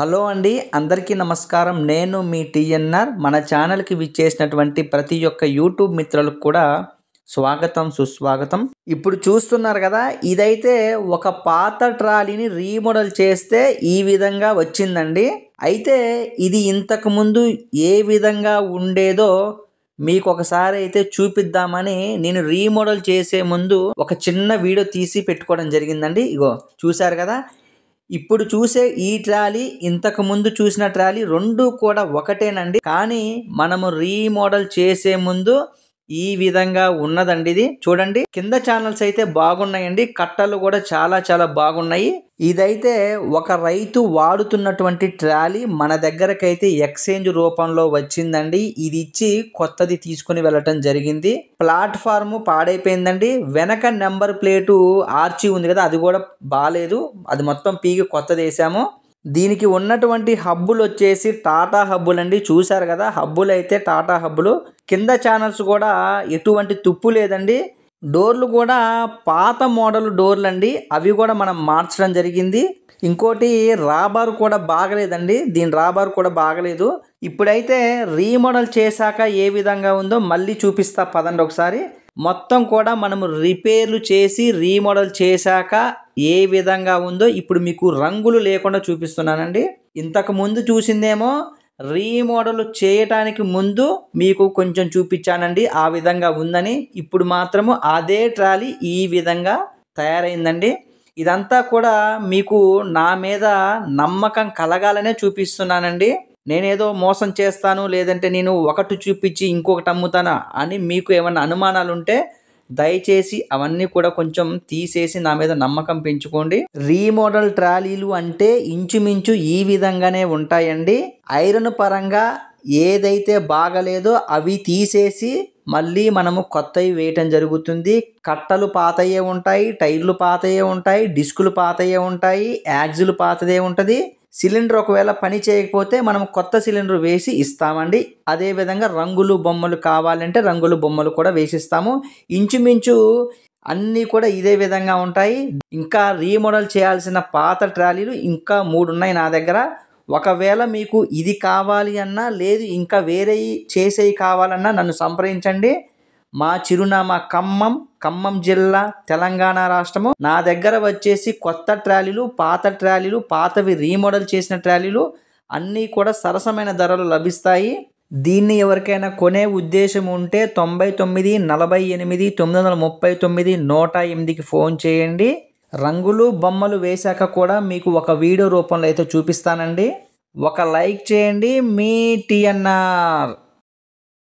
Hello అండి, అందరికీ నమస్కారం. నేను మీ టీఎన్ఆర్. మన ఛానల్కి విచ్చేసినటువంటి ప్రతి ఒక్క యూట్యూబ్ మిత్రులకు కూడా స్వాగతం, సుస్వాగతం. ఇప్పుడు చూస్తున్నారు కదా, ఇదైతే ఒక పాత ట్రాలీని రీమోడల్ చేస్తే ఈ విధంగా వచ్చిందండి. అయితే ఇది ఇంతకుముందు ఏ విధంగా ఉండేదో మీకు ఒకసారి అయితే చూపిద్దామని నేను రీమోడల్ చేసే ముందు ఒక చిన్న వీడియో తీసి పెట్టుకోవడం జరిగిందండి. ఇగో చూశారు కదా, ఇప్పుడు చూసే ఈ ట్రాలీ ఇంతకు ముందు చూసిన ట్రాలీ రెండు కూడా ఒకటేనండి. కానీ మనము రీమోడల్ చేసే ముందు ఈ విధంగా ఉన్నదండి. ఇది చూడండి, కింద ఛానల్స్ అయితే బాగున్నాయండి, కట్టలు కూడా చాలా బాగున్నాయి. ఇదైతే ఒక రైతు వాడుతున్నటువంటి ట్రాలీ మన దగ్గరకైతే ఎక్స్చేంజ్ రూపంలో వచ్చిందండి. ఇది ఇచ్చి కొత్తది తీసుకుని వెళ్ళటం జరిగింది. ప్లాట్ఫామ్ పాడైపోయిందండి. వెనక నెంబర్ ప్లేటు ఆర్చి ఉంది కదా, అది కూడా బాలేదు. అది మొత్తం పీకి కొత్తది వేసాము. దీనికి ఉన్నటువంటి హబ్బులు వచ్చేసి టాటా హబ్బులు అండి. చూశారు కదా, హబ్బులు అయితే టాటా హబ్బులు. కింద ఛానల్స్ కూడా ఎటువంటి తుప్పు లేదండి. డోర్లు కూడా పాత మోడల్ డోర్లు అండి, అవి కూడా మనం మార్చడం జరిగింది. ఇంకోటి రాబార్ కూడా బాగలేదండి, దీని రాబార్ కూడా బాగలేదు. ఇప్పుడైతే రీమోడల్ చేశాక ఏ విధంగా ఉందో మళ్ళీ చూపిస్తా పదండి ఒకసారి. మొత్తం కూడా మనము రిపేర్లు చేసి రీమోడల్ చేశాక ఏ విధంగా ఉందో ఇప్పుడు మీకు రంగులు లేకుండా చూపిస్తున్నానండి. ఇంతకు ముందు చూసిందేమో రీమోడల్ చేయటానికి ముందు మీకు కొంచెం చూపించానండి, ఆ విధంగా ఉందని. ఇప్పుడు మాత్రము అదే ట్రాలీ ఈ విధంగా తయారైందండి. ఇదంతా కూడా మీకు నా మీద నమ్మకం కలగాలనే చూపిస్తున్నానండి. నేనేదో మోసం చేస్తాను, లేదంటే నేను ఒకటి చూపించి ఇంకొకటి అమ్ముతానా అని మీకు ఏమన్నా అనుమానాలు ఉంటే దయచేసి అవన్నీ కూడా కొంచెం తీసేసి నా మీద నమ్మకం పెంచుకోండి. రీమోడల్ ట్రాలీలు అంటే ఇంచుమించు ఈ విధంగానే ఉంటాయండి. ఐరన్ పరంగా ఏదైతే బాగలేదో అవి తీసేసి మళ్ళీ మనము కొత్తవి వేయటం జరుగుతుంది. కట్టలు పాతయే ఉంటాయి, టైర్లు పాతయే ఉంటాయి, డిస్కులు పాతయే ఉంటాయి, యాక్సిల్ పాతదే ఉంటుంది. సిలిండర్ ఒకవేళ పని చేయకపోతే మనం కొత్త సిలిండర్ వేసి ఇస్తామండి. అదేవిధంగా రంగులు బొమ్మలు కావాలంటే రంగులు బొమ్మలు కూడా వేసిస్తాము. ఇంచుమించు అన్నీ కూడా ఇదే విధంగా ఉంటాయి. ఇంకా రీమోడల్ చేయాల్సిన పాత ట్రాలీలు ఇంకా 3 ఉన్నాయి నా దగ్గర. ఒకవేళ మీకు ఇది కావాలి అన్నా, లేదు ఇంకా వేరే చేసేవి కావాలన్నా నన్ను సంప్రదించండి. మా చిరునామా ఖమ్మం జిల్లా, తెలంగాణ రాష్ట్రము. నా దగ్గర వచ్చేసి కొత్త ట్రాలీలు, పాత ట్రాలీలు, పాతవి రీమోడల్ చేసిన ట్రాలీలు అన్నీ కూడా సరసమైన ధరలు లభిస్తాయి. దీన్ని ఎవరికైనా కొనే ఉద్దేశం ఉంటే 99 48 939 108కి ఫోన్ చేయండి. రంగులు బొమ్మలు వేశాక కూడా మీకు ఒక వీడియో రూపంలో అయితే చూపిస్తానండి. ఒక లైక్ చేయండి. మీ టీఎన్ఆర్.